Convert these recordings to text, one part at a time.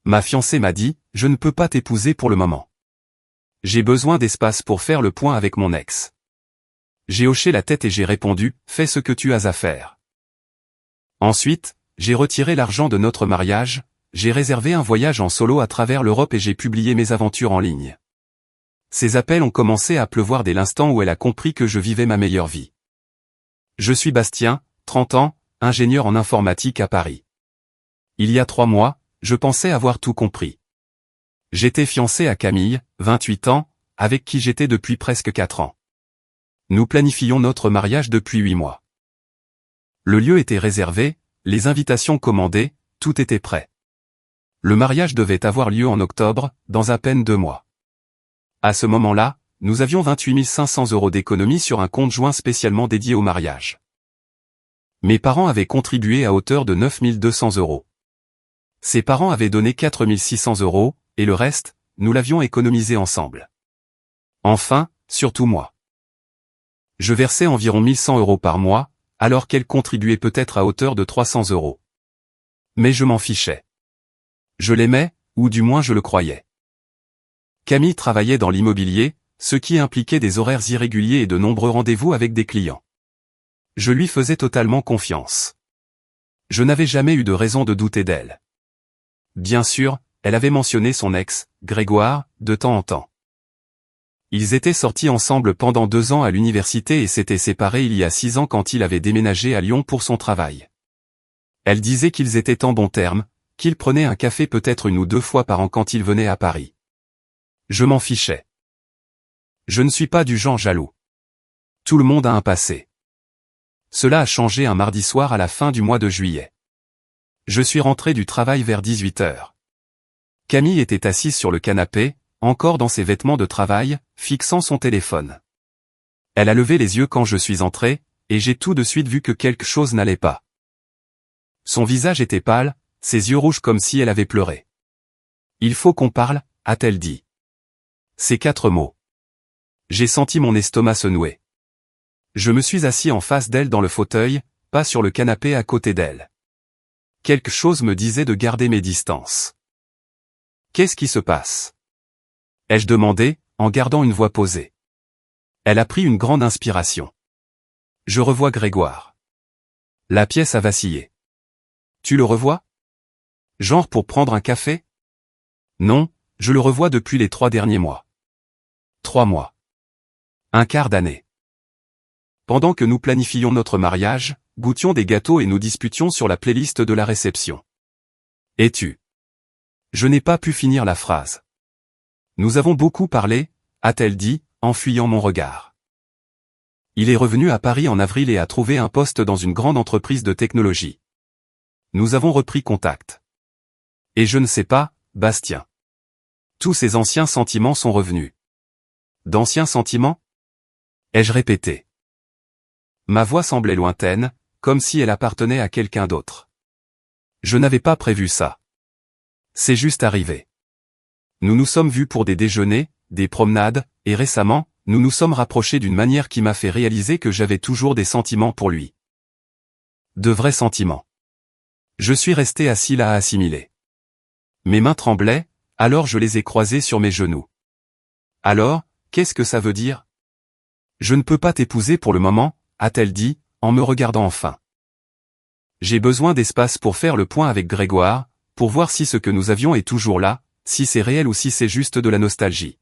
Ma fiancée m'a dit, je ne peux pas t'épouser pour le moment. J'ai besoin d'espace pour faire le point avec mon ex. J'ai hoché la tête et j'ai répondu, fais ce que tu as à faire. Ensuite, j'ai retiré l'argent de notre mariage, j'ai réservé un voyage en solo à travers l'Europe et j'ai publié mes aventures en ligne. Ces appels ont commencé à pleuvoir dès l'instant où elle a compris que je vivais ma meilleure vie. Je suis Bastien, 30 ans, ingénieur en informatique à Paris. Il y a 3 mois, je pensais avoir tout compris. J'étais fiancé à Camille, 28 ans, avec qui j'étais depuis presque 4 ans. Nous planifions notre mariage depuis 8 mois. Le lieu était réservé, les invitations commandées, tout était prêt. Le mariage devait avoir lieu en octobre, dans à peine 2 mois. À ce moment-là, nous avions 28 500 € d'économie sur un compte joint spécialement dédié au mariage. Mes parents avaient contribué à hauteur de 9 200 €. Ses parents avaient donné 4 600 €, et le reste, nous l'avions économisé ensemble. Enfin, surtout moi. Je versais environ 1100 € par mois, alors qu'elle contribuait peut-être à hauteur de 300 €. Mais je m'en fichais. Je l'aimais, ou du moins je le croyais. Camille travaillait dans l'immobilier, ce qui impliquait des horaires irréguliers et de nombreux rendez-vous avec des clients. Je lui faisais totalement confiance. Je n'avais jamais eu de raison de douter d'elle. Bien sûr, elle avait mentionné son ex, Grégoire, de temps en temps. Ils étaient sortis ensemble pendant 2 ans à l'université et s'étaient séparés il y a 6 ans quand il avait déménagé à Lyon pour son travail. Elle disait qu'ils étaient en bons termes, qu'ils prenaient un café peut-être 1 ou 2 fois par an quand il venait à Paris. Je m'en fichais. Je ne suis pas du genre jaloux. Tout le monde a un passé. Cela a changé un mardi soir à la fin du mois de juillet. Je suis rentré du travail vers 18 h. Camille était assise sur le canapé, encore dans ses vêtements de travail, fixant son téléphone. Elle a levé les yeux quand je suis entré, et j'ai tout de suite vu que quelque chose n'allait pas. Son visage était pâle, ses yeux rouges comme si elle avait pleuré. « Il faut qu'on parle », a-t-elle dit. Ces 4 mots. J'ai senti mon estomac se nouer. Je me suis assis en face d'elle dans le fauteuil, pas sur le canapé à côté d'elle. Quelque chose me disait de garder mes distances. Qu'est-ce qui se passe? Ai-je demandé, en gardant une voix posée. Elle a pris une grande inspiration. Je revois Grégoire. La pièce a vacillé. Tu le revois? Genre pour prendre un café? Non, je le revois depuis les 3 derniers mois. 3 mois. Un quart d'année. Pendant que nous planifions notre mariage, goûtions des gâteaux et nous disputions sur la playlist de la réception. Et tu? Je n'ai pas pu finir la phrase. Nous avons beaucoup parlé, a-t-elle dit, en fuyant mon regard. Il est revenu à Paris en avril et a trouvé un poste dans une grande entreprise de technologie. Nous avons repris contact. Et je ne sais pas, Bastien. Tous ces anciens sentiments sont revenus. D'anciens sentiments? Ai-je répété. Ma voix semblait lointaine, comme si elle appartenait à quelqu'un d'autre. Je n'avais pas prévu ça. C'est juste arrivé. Nous nous sommes vus pour des déjeuners, des promenades, et récemment, nous nous sommes rapprochés d'une manière qui m'a fait réaliser que j'avais toujours des sentiments pour lui. De vrais sentiments. Je suis resté assis là à assimiler. Mes mains tremblaient, alors je les ai croisées sur mes genoux. Alors, qu'est-ce que ça veut dire? Je ne peux pas t'épouser pour le moment, a-t-elle dit, en me regardant enfin. J'ai besoin d'espace pour faire le point avec Grégoire, pour voir si ce que nous avions est toujours là, si c'est réel ou si c'est juste de la nostalgie.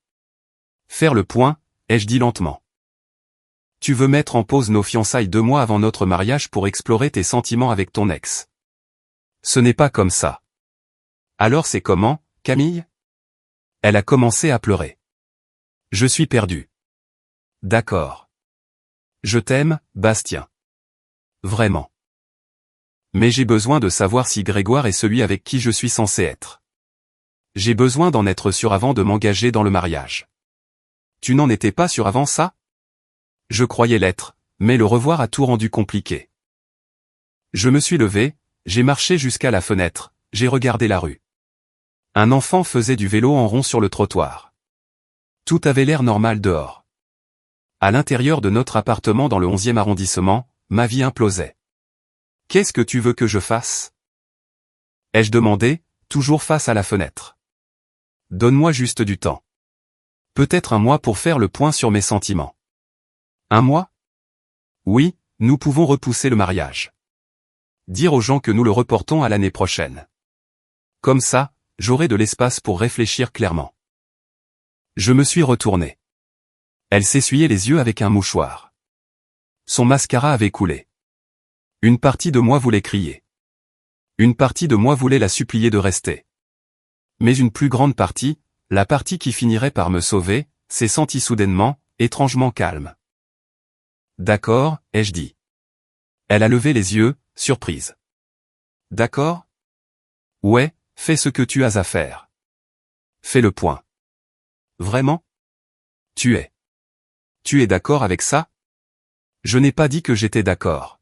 Faire le point, ai-je dit lentement. Tu veux mettre en pause nos fiançailles 2 mois avant notre mariage pour explorer tes sentiments avec ton ex. Ce n'est pas comme ça. Alors c'est comment, Camille? Elle a commencé à pleurer. Je suis perdu. D'accord. Je t'aime, Bastien. Vraiment. Mais j'ai besoin de savoir si Grégoire est celui avec qui je suis censé être. J'ai besoin d'en être sûr avant de m'engager dans le mariage. Tu n'en étais pas sûr avant ça? Je croyais l'être, mais le revoir a tout rendu compliqué. Je me suis levé, j'ai marché jusqu'à la fenêtre, j'ai regardé la rue. Un enfant faisait du vélo en rond sur le trottoir. Tout avait l'air normal dehors. À l'intérieur de notre appartement dans le 11e arrondissement, ma vie implosait. Qu'est-ce que tu veux que je fasse? Ai-je demandé, toujours face à la fenêtre. Donne-moi juste du temps. Peut-être un mois pour faire le point sur mes sentiments. Un mois? Oui, nous pouvons repousser le mariage. Dire aux gens que nous le reportons à l'année prochaine. Comme ça, j'aurai de l'espace pour réfléchir clairement. Je me suis retourné. Elle s'essuyait les yeux avec un mouchoir. Son mascara avait coulé. Une partie de moi voulait crier. Une partie de moi voulait la supplier de rester. Mais une plus grande partie, la partie qui finirait par me sauver, s'est sentie soudainement, étrangement calme. D'accord, ai-je dit. Elle a levé les yeux, surprise. D'accord? Ouais, fais ce que tu as à faire. Fais le point. Vraiment? Tu es d'accord avec ça? Je n'ai pas dit que j'étais d'accord.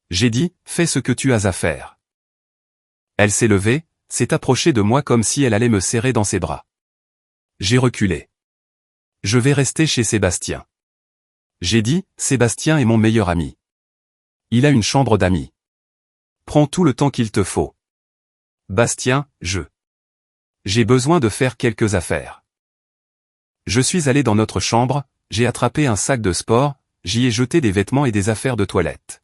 J'ai dit, fais ce que tu as à faire. Elle s'est levée, s'est approchée de moi comme si elle allait me serrer dans ses bras. J'ai reculé. Je vais rester chez Sébastien. J'ai dit, Sébastien est mon meilleur ami. Il a une chambre d'amis. Prends tout le temps qu'il te faut. Bastien, j'ai besoin de faire quelques affaires. Je suis allé dans notre chambre, j'ai attrapé un sac de sport, j'y ai jeté des vêtements et des affaires de toilette.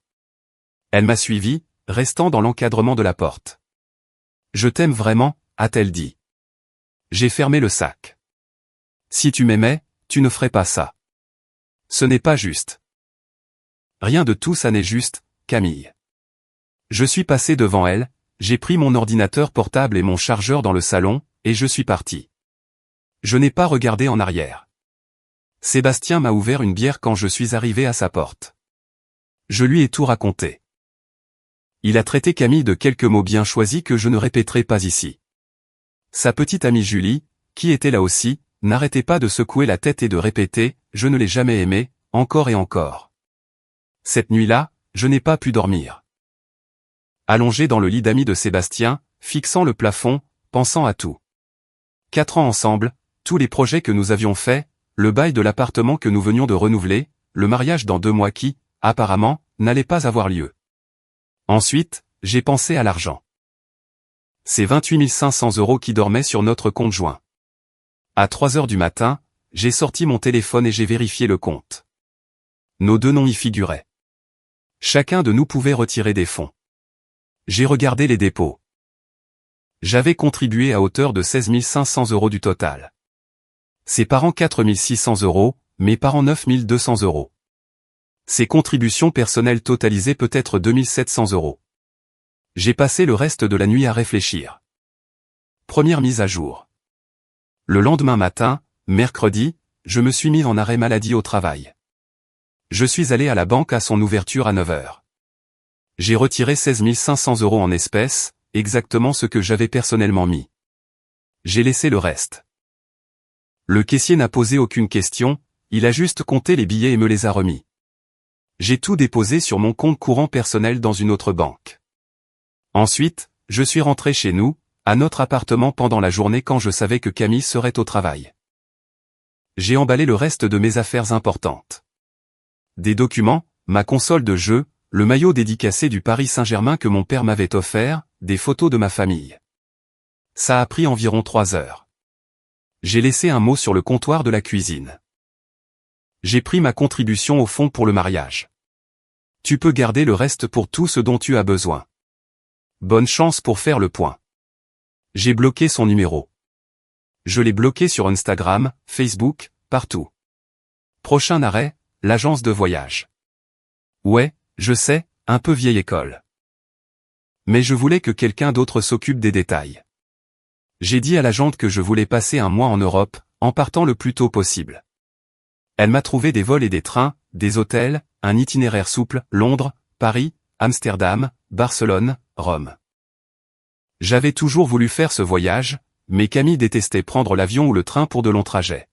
Elle m'a suivi, restant dans l'encadrement de la porte. Je t'aime vraiment, a-t-elle dit. J'ai fermé le sac. Si tu m'aimais, tu ne ferais pas ça. Ce n'est pas juste. Rien de tout ça n'est juste, Camille. Je suis passé devant elle, j'ai pris mon ordinateur portable et mon chargeur dans le salon, et je suis parti. Je n'ai pas regardé en arrière. Sébastien m'a ouvert une bière quand je suis arrivé à sa porte. Je lui ai tout raconté. Il a traité Camille de quelques mots bien choisis que je ne répéterai pas ici. Sa petite amie Julie, qui était là aussi, n'arrêtait pas de secouer la tête et de répéter « Je ne l'ai jamais aimé, encore et encore ». Cette nuit-là, je n'ai pas pu dormir. Allongé dans le lit d'amis de Sébastien, fixant le plafond, pensant à tout. 4 ans ensemble, tous les projets que nous avions faits, le bail de l'appartement que nous venions de renouveler, le mariage dans 2 mois qui, apparemment, n'allait pas avoir lieu. Ensuite, j'ai pensé à l'argent. C'est 28 500 € qui dormaient sur notre compte joint. À 3 heures du matin, j'ai sorti mon téléphone et j'ai vérifié le compte. Nos 2 noms y figuraient. Chacun de nous pouvait retirer des fonds. J'ai regardé les dépôts. J'avais contribué à hauteur de 16 500 € du total. Ses parents 4 600 €, mes parents 9 200 €. Ses contributions personnelles totalisaient peut-être 2 700 €. J'ai passé le reste de la nuit à réfléchir. Première mise à jour. Le lendemain matin, mercredi, je me suis mis en arrêt maladie au travail. Je suis allé à la banque à son ouverture à 9 heures. J'ai retiré 16 500 € en espèces, exactement ce que j'avais personnellement mis. J'ai laissé le reste. Le caissier n'a posé aucune question, il a juste compté les billets et me les a remis. J'ai tout déposé sur mon compte courant personnel dans une autre banque. Ensuite, je suis rentré chez nous, à notre appartement pendant la journée quand je savais que Camille serait au travail. J'ai emballé le reste de mes affaires importantes. Des documents, ma console de jeu, le maillot dédicacé du Paris Saint-Germain que mon père m'avait offert, des photos de ma famille. Ça a pris environ 3 heures. J'ai laissé un mot sur le comptoir de la cuisine. J'ai pris ma contribution au fonds pour le mariage. Tu peux garder le reste pour tout ce dont tu as besoin. Bonne chance pour faire le point. J'ai bloqué son numéro. Je l'ai bloqué sur Instagram, Facebook, partout. Prochain arrêt, l'agence de voyage. Ouais, je sais, un peu vieille école. Mais je voulais que quelqu'un d'autre s'occupe des détails. J'ai dit à l'agente que je voulais passer un mois en Europe, en partant le plus tôt possible. Elle m'a trouvé des vols et des trains, des hôtels, un itinéraire souple, Londres, Paris, Amsterdam, Barcelone, Rome. J'avais toujours voulu faire ce voyage, mais Camille détestait prendre l'avion ou le train pour de longs trajets.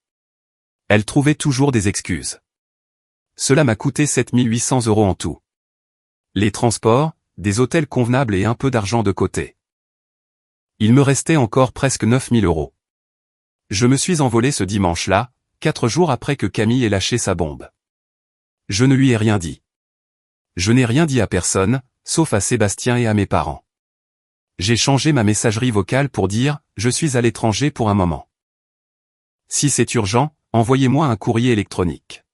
Elle trouvait toujours des excuses. Cela m'a coûté 7 800 € en tout. Les transports, des hôtels convenables et un peu d'argent de côté. Il me restait encore presque 9 000 €. Je me suis envolé ce dimanche-là, 4 jours après que Camille ait lâché sa bombe. Je ne lui ai rien dit. Je n'ai rien dit à personne, sauf à Sébastien et à mes parents. J'ai changé ma messagerie vocale pour dire « Je suis à l'étranger pour un moment. Si c'est urgent, envoyez-moi un courrier électronique. »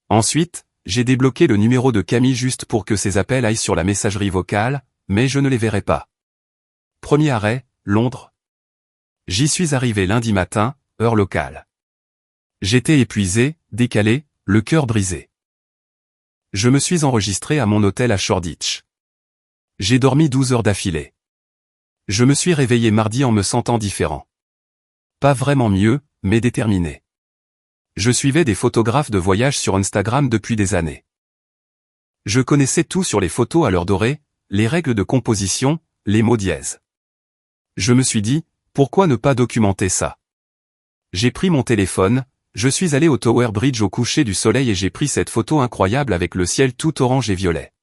Ensuite, j'ai débloqué le numéro de Camille juste pour que ses appels aillent sur la messagerie vocale, mais je ne les verrai pas. Premier arrêt, Londres. J'y suis arrivé lundi matin, heure locale. J'étais épuisé, décalé, le cœur brisé. Je me suis enregistré à mon hôtel à Shoreditch. J'ai dormi 12 heures d'affilée. Je me suis réveillé mardi en me sentant différent. Pas vraiment mieux, mais déterminé. Je suivais des photographes de voyage sur Instagram depuis des années. Je connaissais tout sur les photos à l'heure dorée, les règles de composition, les mots dièses. Je me suis dit, pourquoi ne pas documenter ça? J'ai pris mon téléphone, je suis allé au Tower Bridge au coucher du soleil et j'ai pris cette photo incroyable avec le ciel tout orange et violet.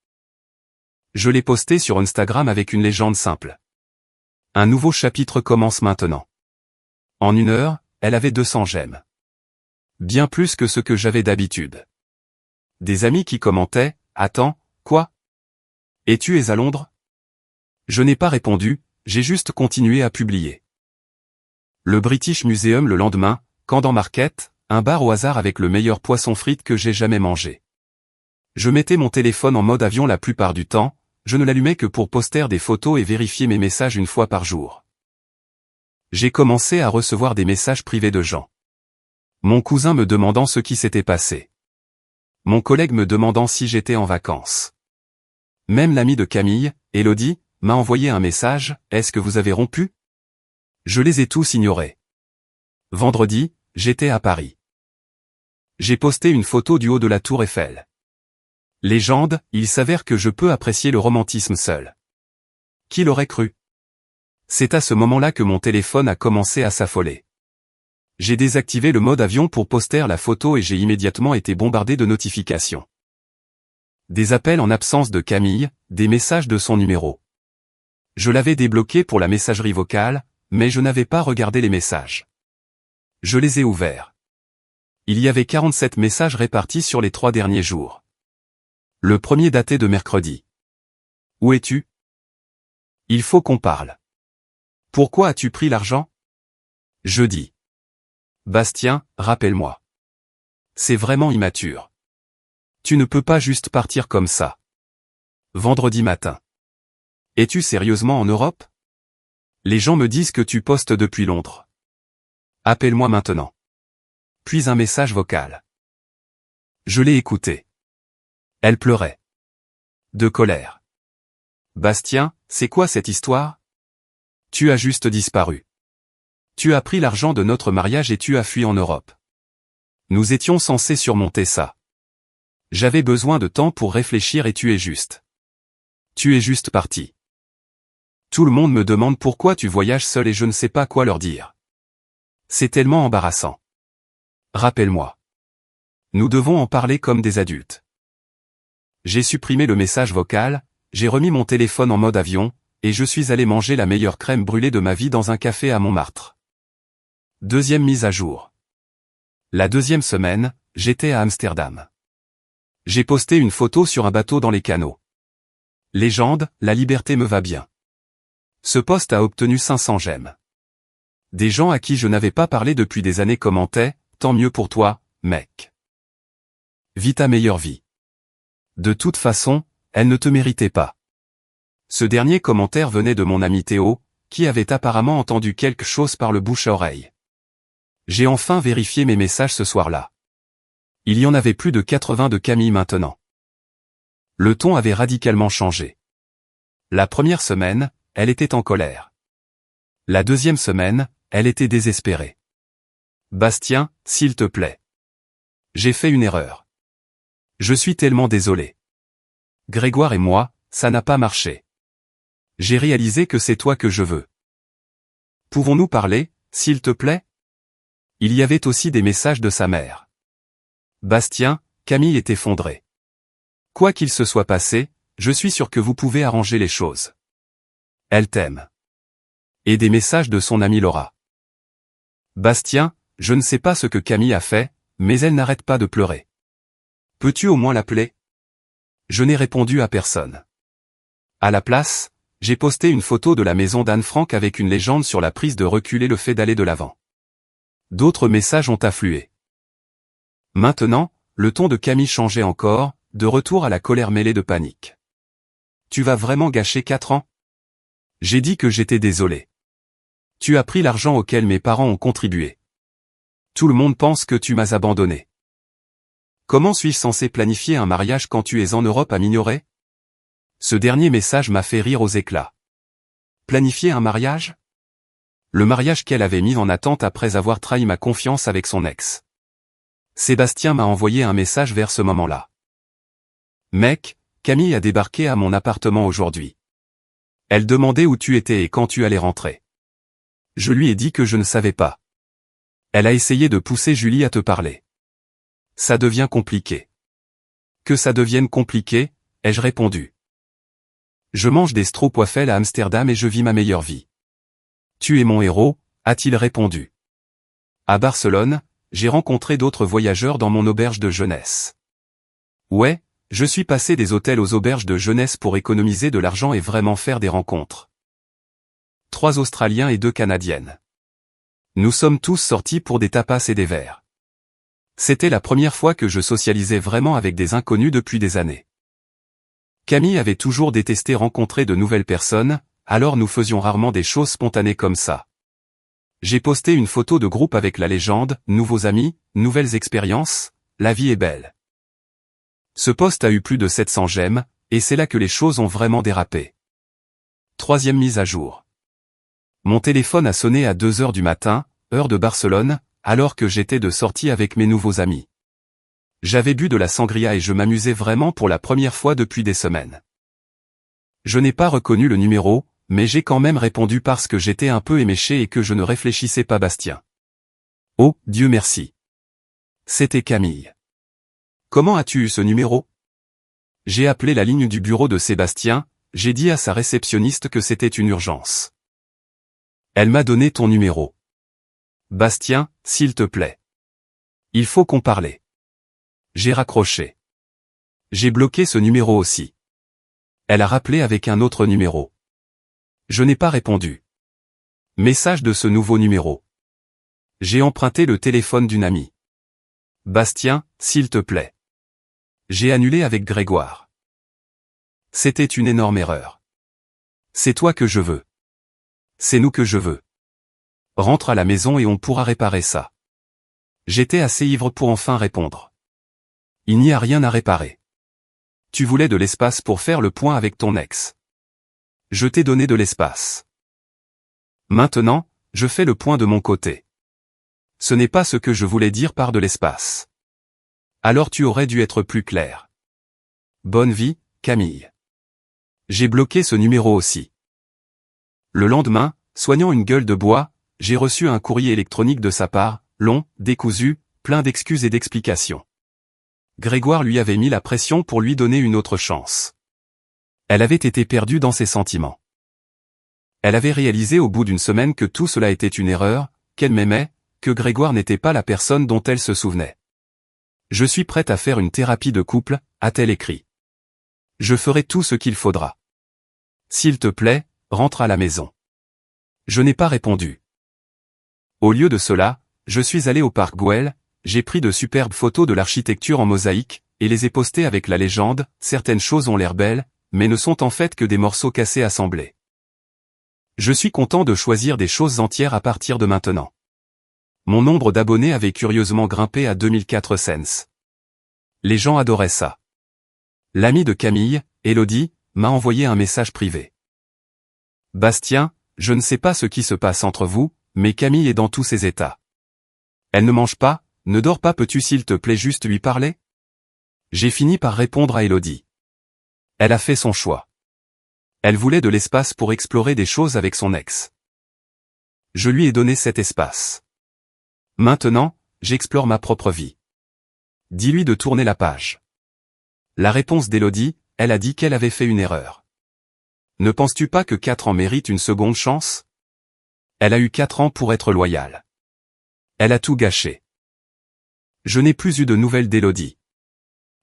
Je l'ai postée sur Instagram avec une légende simple. Un nouveau chapitre commence maintenant. En 1 heure, elle avait 200 j'aime. Bien plus que ce que j'avais d'habitude. Des amis qui commentaient, « Attends, quoi? Et tu es à Londres ?» Je n'ai pas répondu, j'ai juste continué à publier. Le British Museum le lendemain, Camden Market, un bar au hasard avec le meilleur poisson frites que j'ai jamais mangé. Je mettais mon téléphone en mode avion la plupart du temps, je ne l'allumais que pour poster des photos et vérifier mes messages 1 fois par jour. J'ai commencé à recevoir des messages privés de gens. Mon cousin me demandant ce qui s'était passé. Mon collègue me demandant si j'étais en vacances. Même l'ami de Camille, Elodie, m'a envoyé un message, « Est-ce que vous avez rompu ?» Je les ai tous ignorés. Vendredi, j'étais à Paris. J'ai posté une photo du haut de la tour Eiffel. Légende, il s'avère que je peux apprécier le romantisme seul. Qui l'aurait cru? C'est à ce moment-là que mon téléphone a commencé à s'affoler. J'ai désactivé le mode avion pour poster la photo et j'ai immédiatement été bombardé de notifications. Des appels en absence de Camille, des messages de son numéro. Je l'avais débloqué pour la messagerie vocale, mais je n'avais pas regardé les messages. Je les ai ouverts. Il y avait 47 messages répartis sur les 3 derniers jours. Le premier daté de mercredi. Où es-tu? Il faut qu'on parle. Pourquoi as-tu pris l'argent? Jeudi. Bastien, rappelle-moi. C'est vraiment immature. Tu ne peux pas juste partir comme ça. Vendredi matin. Es-tu sérieusement en Europe? Les gens me disent que tu postes depuis Londres. Appelle-moi maintenant. Puis un message vocal. Je l'ai écouté. Elle pleurait. De colère. Bastien, c'est quoi cette histoire? Tu as juste disparu. Tu as pris l'argent de notre mariage et tu as fui en Europe. Nous étions censés surmonter ça. J'avais besoin de temps pour réfléchir et tu es juste. Tu es juste parti. Tout le monde me demande pourquoi tu voyages seul et je ne sais pas quoi leur dire. C'est tellement embarrassant. Rappelle-moi. Nous devons en parler comme des adultes. J'ai supprimé le message vocal, j'ai remis mon téléphone en mode avion, et je suis allé manger la meilleure crème brûlée de ma vie dans un café à Montmartre. Deuxième mise à jour. La 2e semaine, j'étais à Amsterdam. J'ai posté une photo sur un bateau dans les canaux. Légende, la liberté me va bien. Ce post a obtenu 500 j'aime. Des gens à qui je n'avais pas parlé depuis des années commentaient, « Tant mieux pour toi, mec. Vis ta meilleure vie. De toute façon, elle ne te méritait pas. » Ce dernier commentaire venait de mon ami Théo, qui avait apparemment entendu quelque chose par le bouche à oreille. J'ai enfin vérifié mes messages ce soir-là. Il y en avait plus de 80 de Camille maintenant. Le ton avait radicalement changé. La première semaine, elle était en colère. La 2e semaine, elle était désespérée. Bastien, s'il te plaît. J'ai fait une erreur. Je suis tellement désolé. Grégoire et moi, ça n'a pas marché. J'ai réalisé que c'est toi que je veux. Pouvons-nous parler, s'il te plaît? Il y avait aussi des messages de sa mère. Bastien, Camille est effondrée. Quoi qu'il se soit passé, je suis sûr que vous pouvez arranger les choses. Elle t'aime. Et des messages de son amie Laura. Bastien, je ne sais pas ce que Camille a fait, mais elle n'arrête pas de pleurer. Peux-tu au moins l'appeler? Je n'ai répondu à personne. À la place, J'ai posté une photo de la maison d'Anne Frank avec une légende sur la prise de recul et le fait d'aller de l'avant. D'autres messages ont afflué. Maintenant, le ton de Camille changeait encore, de retour à la colère mêlée de panique. Tu vas vraiment gâcher 4 ans? J'ai dit que j'étais désolé. Tu as pris l'argent auquel mes parents ont contribué. Tout le monde pense que tu m'as abandonné. Comment suis-je censé planifier un mariage quand tu es en Europe à m'ignorer? Ce dernier message m'a fait rire aux éclats. Planifier un mariage? Le mariage qu'elle avait mis en attente après avoir trahi ma confiance avec son ex. Sébastien m'a envoyé un message vers ce moment-là. Mec, Camille a débarqué à mon appartement aujourd'hui. Elle demandait où tu étais et quand tu allais rentrer. Je lui ai dit que je ne savais pas. Elle a essayé de pousser Julie à te parler. Ça devient compliqué. Que ça devienne compliqué, ai-je répondu. Je mange des stroopwafels à Amsterdam et je vis ma meilleure vie. Tu es mon héros, a-t-il répondu. À Barcelone, j'ai rencontré d'autres voyageurs dans mon auberge de jeunesse. Ouais, je suis passé des hôtels aux auberges de jeunesse pour économiser de l'argent et vraiment faire des rencontres. 3 Australiens et 2 Canadiennes. Nous sommes tous sortis pour des tapas et des verres. C'était la première fois que je socialisais vraiment avec des inconnus depuis des années. Camille avait toujours détesté rencontrer de nouvelles personnes, alors nous faisions rarement des choses spontanées comme ça. J'ai posté une photo de groupe avec la légende, nouveaux amis, nouvelles expériences, la vie est belle. Ce post a eu plus de 700 j'aime, et c'est là que les choses ont vraiment dérapé. 3e mise à jour. Mon téléphone a sonné à 2 heures du matin, heure de Barcelone, alors que j'étais de sortie avec mes nouveaux amis. J'avais bu de la sangria et je m'amusais vraiment pour la première fois depuis des semaines. Je n'ai pas reconnu le numéro, mais j'ai quand même répondu parce que j'étais un peu éméché et que je ne réfléchissais pas Bastien. Oh, Dieu merci. C'était Camille. Comment as-tu eu ce numéro? J'ai appelé la ligne du bureau de Sébastien, j'ai dit à sa réceptionniste que c'était une urgence. Elle m'a donné ton numéro. Bastien, s'il te plaît. Il faut qu'on parle. J'ai raccroché. J'ai bloqué ce numéro aussi. Elle a rappelé avec un autre numéro. Je n'ai pas répondu. Message de ce nouveau numéro. J'ai emprunté le téléphone d'une amie. Bastien, s'il te plaît. J'ai annulé avec Grégoire. C'était une énorme erreur. C'est toi que je veux. C'est nous que je veux. Rentre à la maison et on pourra réparer ça. J'étais assez ivre pour enfin répondre. Il n'y a rien à réparer. Tu voulais de l'espace pour faire le point avec ton ex. Je t'ai donné de l'espace. Maintenant, je fais le point de mon côté. Ce n'est pas ce que je voulais dire par de l'espace. Alors tu aurais dû être plus clair. Bonne vie, Camille. J'ai bloqué ce numéro aussi. Le lendemain, soignant une gueule de bois, j'ai reçu un courrier électronique de sa part, long, décousu, plein d'excuses et d'explications. Grégoire lui avait mis la pression pour lui donner une autre chance. Elle avait été perdue dans ses sentiments. Elle avait réalisé au bout d'une semaine que tout cela était une erreur, qu'elle m'aimait, que Grégoire n'était pas la personne dont elle se souvenait. Je suis prête à faire une thérapie de couple, a-t-elle écrit. Je ferai tout ce qu'il faudra. S'il te plaît, rentre à la maison. Je n'ai pas répondu. Au lieu de cela, je suis allé au parc Güell, j'ai pris de superbes photos de l'architecture en mosaïque, et les ai postées avec la légende, certaines choses ont l'air belles, mais ne sont en fait que des morceaux cassés assemblés. Je suis content de choisir des choses entières à partir de maintenant. Mon nombre d'abonnés avait curieusement grimpé à 2004 cents. Les gens adoraient ça. L'ami de Camille, Elodie, m'a envoyé un message privé. Bastien, je ne sais pas ce qui se passe entre vous, mais Camille est dans tous ses états. Elle ne mange pas, ne dort pas, peux-tu s'il te plaît juste lui parler? J'ai fini par répondre à Elodie. Elle a fait son choix. Elle voulait de l'espace pour explorer des choses avec son ex. Je lui ai donné cet espace. Maintenant, j'explore ma propre vie. Dis-lui de tourner la page. La réponse d'Elodie, elle a dit qu'elle avait fait une erreur. Ne penses-tu pas que 4 ans méritent une seconde chance? Elle a eu 4 ans pour être loyale. Elle a tout gâché. Je n'ai plus eu de nouvelles d'Elodie.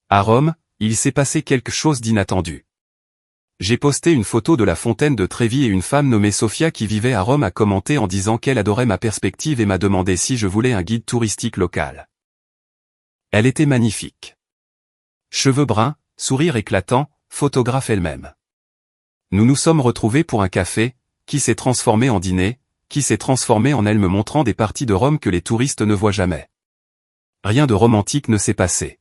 À Rome, il s'est passé quelque chose d'inattendu. J'ai posté une photo de la fontaine de Trévi et une femme nommée Sophia qui vivait à Rome a commenté en disant qu'elle adorait ma perspective et m'a demandé si je voulais un guide touristique local. Elle était magnifique. Cheveux bruns, sourire éclatant, photographe elle-même. Nous nous sommes retrouvés pour un café, qui s'est transformé en dîner, qui s'est transformé en elle me montrant des parties de Rome que les touristes ne voient jamais. Rien de romantique ne s'est passé.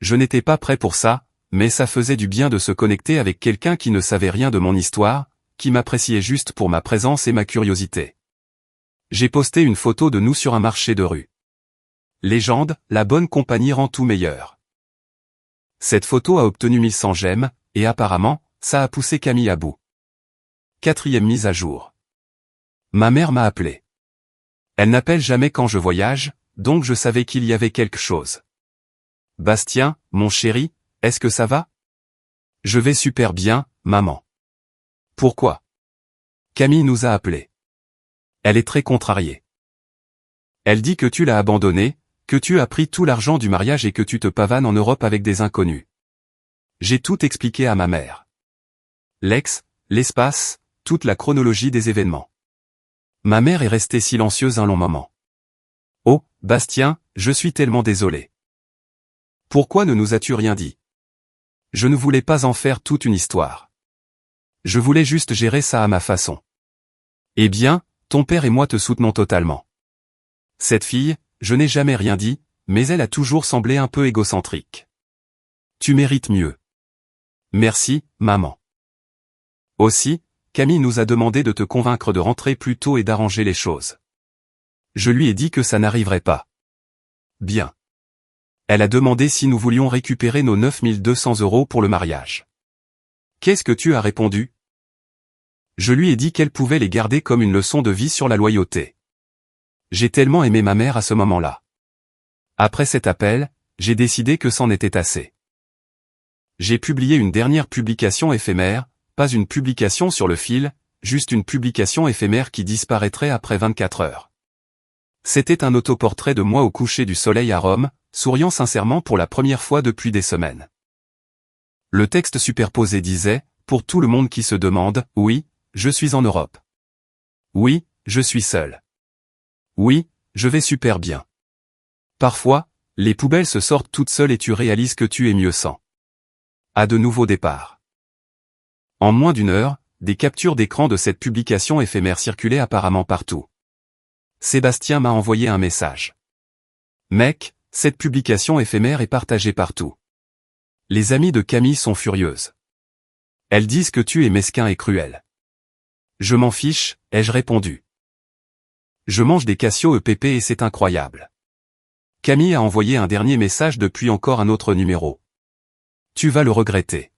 Je n'étais pas prêt pour ça, mais ça faisait du bien de se connecter avec quelqu'un qui ne savait rien de mon histoire, qui m'appréciait juste pour ma présence et ma curiosité. J'ai posté une photo de nous sur un marché de rue. Légende, la bonne compagnie rend tout meilleur. Cette photo a obtenu 1100 j'aime, et apparemment, ça a poussé Camille à bout. 4e mise à jour. Ma mère m'a appelé. Elle n'appelle jamais quand je voyage, donc je savais qu'il y avait quelque chose. Bastien, mon chéri, est-ce que ça va? Je vais super bien, maman. Pourquoi? Camille nous a appelés. Elle est très contrariée. Elle dit que tu l'as abandonné, que tu as pris tout l'argent du mariage et que tu te pavanes en Europe avec des inconnus. J'ai tout expliqué à ma mère. L'espace, toute la chronologie des événements. Ma mère est restée silencieuse un long moment. Oh, Bastien, je suis tellement désolé. Pourquoi ne nous as-tu rien dit? Je ne voulais pas en faire toute une histoire. Je voulais juste gérer ça à ma façon. Eh bien, ton père et moi te soutenons totalement. Cette fille, je n'ai jamais rien dit, mais elle a toujours semblé un peu égocentrique. Tu mérites mieux. Merci, maman. Aussi, Camille nous a demandé de te convaincre de rentrer plus tôt et d'arranger les choses. Je lui ai dit que ça n'arriverait pas. Bien. Elle a demandé si nous voulions récupérer nos 9200 € pour le mariage. Qu'est-ce que tu as répondu? Je lui ai dit qu'elle pouvait les garder comme une leçon de vie sur la loyauté. J'ai tellement aimé ma mère à ce moment-là. Après cet appel, j'ai décidé que c'en était assez. J'ai publié une dernière publication éphémère, pas une publication sur le fil, juste une publication éphémère qui disparaîtrait après 24 heures. C'était un autoportrait de moi au coucher du soleil à Rome, souriant sincèrement pour la première fois depuis des semaines. Le texte superposé disait, pour tout le monde qui se demande, oui, je suis en Europe. Oui, je suis seul. Oui, je vais super bien. Parfois, les poubelles se sortent toutes seules et tu réalises que tu es mieux sans. À de nouveaux départs. En moins d'une heure, des captures d'écran de cette publication éphémère circulaient apparemment partout. Sébastien m'a envoyé un message. Mec, cette publication éphémère est partagée partout. Les amies de Camille sont furieuses. Elles disent que tu es mesquin et cruel. Je m'en fiche, ai-je répondu. Je mange des Casio EPP et c'est incroyable. Camille a envoyé un dernier message depuis encore un autre numéro. Tu vas le regretter.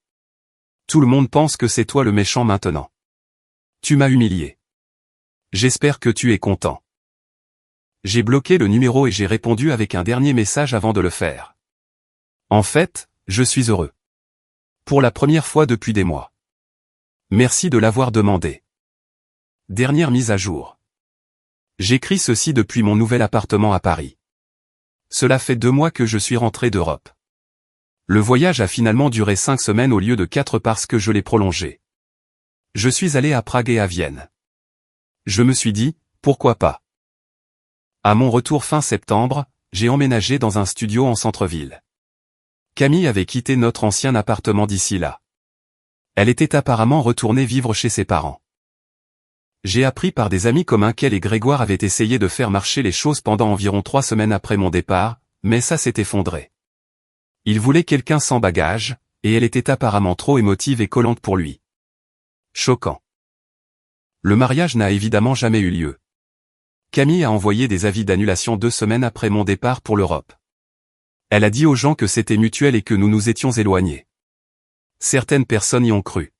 Tout le monde pense que c'est toi le méchant maintenant. Tu m'as humilié. J'espère que tu es content. J'ai bloqué le numéro et j'ai répondu avec un dernier message avant de le faire. En fait, je suis heureux. Pour la première fois depuis des mois. Merci de l'avoir demandé. Dernière mise à jour. J'écris ceci depuis mon nouvel appartement à Paris. Cela fait 2 mois que je suis rentré d'Europe. Le voyage a finalement duré 5 semaines au lieu de 4 parce que je l'ai prolongé. Je suis allé à Prague et à Vienne. Je me suis dit, pourquoi pas? À mon retour fin septembre, j'ai emménagé dans un studio en centre-ville. Camille avait quitté notre ancien appartement d'ici là. Elle était apparemment retournée vivre chez ses parents. J'ai appris par des amis communs qu'elle et Grégoire avaient essayé de faire marcher les choses pendant environ 3 semaines après mon départ, mais ça s'est effondré. Il voulait quelqu'un sans bagage, et elle était apparemment trop émotive et collante pour lui. Choquant. Le mariage n'a évidemment jamais eu lieu. Camille a envoyé des avis d'annulation 2 semaines après mon départ pour l'Europe. Elle a dit aux gens que c'était mutuel et que nous nous étions éloignés. Certaines personnes y ont cru.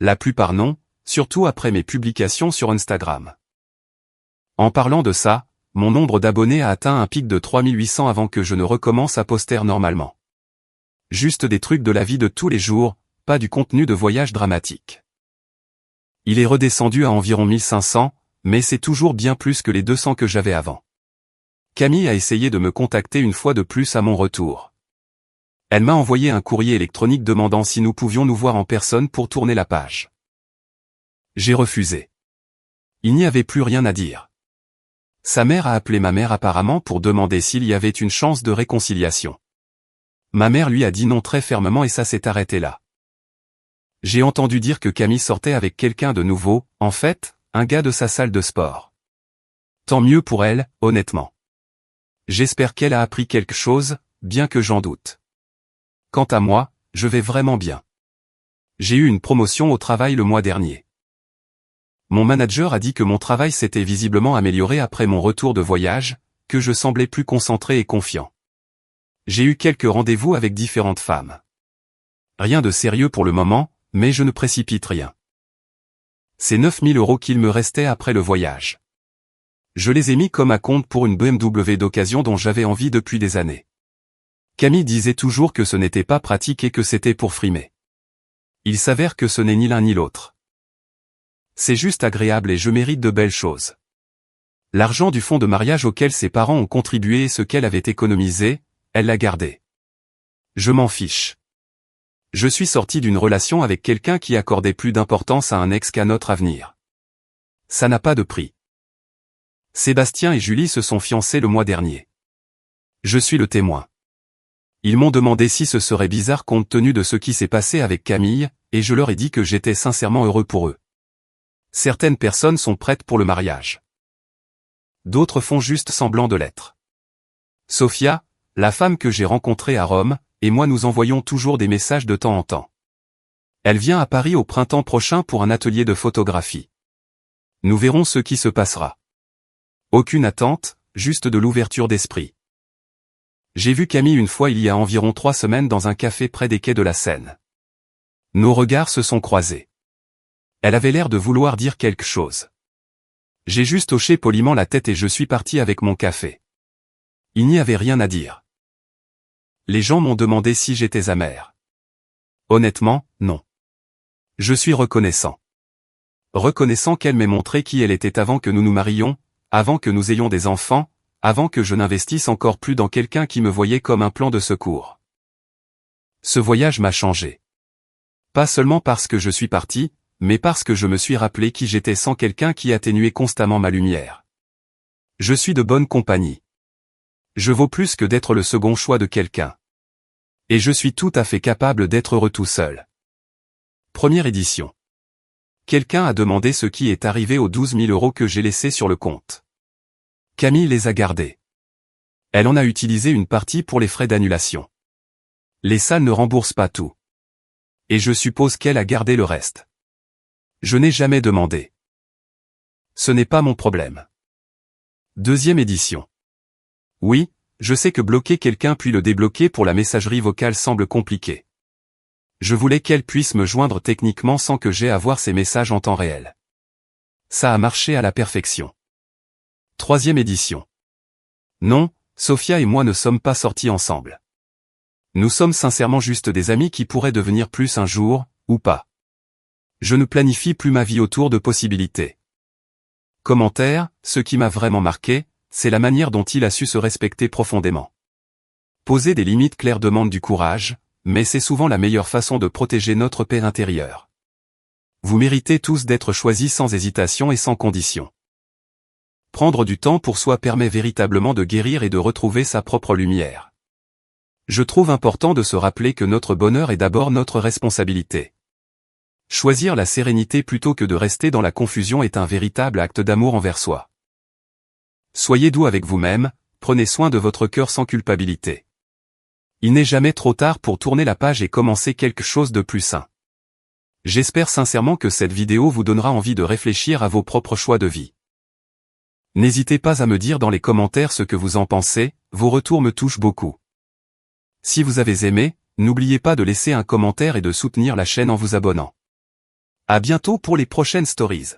La plupart non, surtout après mes publications sur Instagram. En parlant de ça, mon nombre d'abonnés a atteint un pic de 3800 avant que je ne recommence à poster normalement. Juste des trucs de la vie de tous les jours, pas du contenu de voyage dramatique. Il est redescendu à environ 1500, mais c'est toujours bien plus que les 200 que j'avais avant. Camille a essayé de me contacter une fois de plus à mon retour. Elle m'a envoyé un courrier électronique demandant si nous pouvions nous voir en personne pour tourner la page. J'ai refusé. Il n'y avait plus rien à dire. Sa mère a appelé ma mère apparemment pour demander s'il y avait une chance de réconciliation. Ma mère lui a dit non très fermement et ça s'est arrêté là. J'ai entendu dire que Camille sortait avec quelqu'un de nouveau, en fait, un gars de sa salle de sport. Tant mieux pour elle, honnêtement. J'espère qu'elle a appris quelque chose, bien que j'en doute. Quant à moi, je vais vraiment bien. J'ai eu une promotion au travail le mois dernier. Mon manager a dit que mon travail s'était visiblement amélioré après mon retour de voyage, que je semblais plus concentré et confiant. J'ai eu quelques rendez-vous avec différentes femmes. Rien de sérieux pour le moment, mais je ne précipite rien. C'est 9 000 € qu'il me restait après le voyage. Je les ai mis comme à compte pour une BMW d'occasion dont j'avais envie depuis des années. Camille disait toujours que ce n'était pas pratique et que c'était pour frimer. Il s'avère que ce n'est ni l'un ni l'autre. C'est juste agréable et je mérite de belles choses. L'argent du fonds de mariage auquel ses parents ont contribué et ce qu'elle avait économisé, elle l'a gardé. Je m'en fiche. Je suis sorti d'une relation avec quelqu'un qui accordait plus d'importance à un ex qu'à notre avenir. Ça n'a pas de prix. Sébastien et Julie se sont fiancés le mois dernier. Je suis le témoin. Ils m'ont demandé si ce serait bizarre compte tenu de ce qui s'est passé avec Camille, et je leur ai dit que j'étais sincèrement heureux pour eux. Certaines personnes sont prêtes pour le mariage. D'autres font juste semblant de l'être. Sophia, la femme que j'ai rencontrée à Rome, et moi nous envoyons toujours des messages de temps en temps. Elle vient à Paris au printemps prochain pour un atelier de photographie. Nous verrons ce qui se passera. Aucune attente, juste de l'ouverture d'esprit. J'ai vu Camille une fois il y a environ 3 semaines dans un café près des quais de la Seine. Nos regards se sont croisés. Elle avait l'air de vouloir dire quelque chose. J'ai juste hoché poliment la tête et je suis parti avec mon café. Il n'y avait rien à dire. Les gens m'ont demandé si j'étais amer. Honnêtement, non. Je suis reconnaissant. Reconnaissant qu'elle m'ait montré qui elle était avant que nous nous marions, avant que nous ayons des enfants, avant que je n'investisse encore plus dans quelqu'un qui me voyait comme un plan de secours. Ce voyage m'a changé. Pas seulement parce que je suis parti, mais parce que je me suis rappelé qui j'étais sans quelqu'un qui atténuait constamment ma lumière. Je suis de bonne compagnie. Je vaux plus que d'être le second choix de quelqu'un. Et je suis tout à fait capable d'être heureux tout seul. Première édition. Quelqu'un a demandé ce qui est arrivé aux 12 000 € que j'ai laissés sur le compte. Camille les a gardés. Elle en a utilisé une partie pour les frais d'annulation. Les salles ne remboursent pas tout. Et je suppose qu'elle a gardé le reste. Je n'ai jamais demandé. Ce n'est pas mon problème. Deuxième édition. Oui, je sais que bloquer quelqu'un puis le débloquer pour la messagerie vocale semble compliqué. Je voulais qu'elle puisse me joindre techniquement sans que j'aie à voir ses messages en temps réel. Ça a marché à la perfection. Troisième édition. Non, Sophia et moi ne sommes pas sortis ensemble. Nous sommes sincèrement juste des amis qui pourraient devenir plus un jour, ou pas. Je ne planifie plus ma vie autour de possibilités. Commentaire, ce qui m'a vraiment marqué, c'est la manière dont il a su se respecter profondément. Poser des limites claires demande du courage, mais c'est souvent la meilleure façon de protéger notre paix intérieure. Vous méritez tous d'être choisis sans hésitation et sans condition. Prendre du temps pour soi permet véritablement de guérir et de retrouver sa propre lumière. Je trouve important de se rappeler que notre bonheur est d'abord notre responsabilité. Choisir la sérénité plutôt que de rester dans la confusion est un véritable acte d'amour envers soi. Soyez doux avec vous-même, prenez soin de votre cœur sans culpabilité. Il n'est jamais trop tard pour tourner la page et commencer quelque chose de plus sain. J'espère sincèrement que cette vidéo vous donnera envie de réfléchir à vos propres choix de vie. N'hésitez pas à me dire dans les commentaires ce que vous en pensez, vos retours me touchent beaucoup. Si vous avez aimé, n'oubliez pas de laisser un commentaire et de soutenir la chaîne en vous abonnant. À bientôt pour les prochaines stories.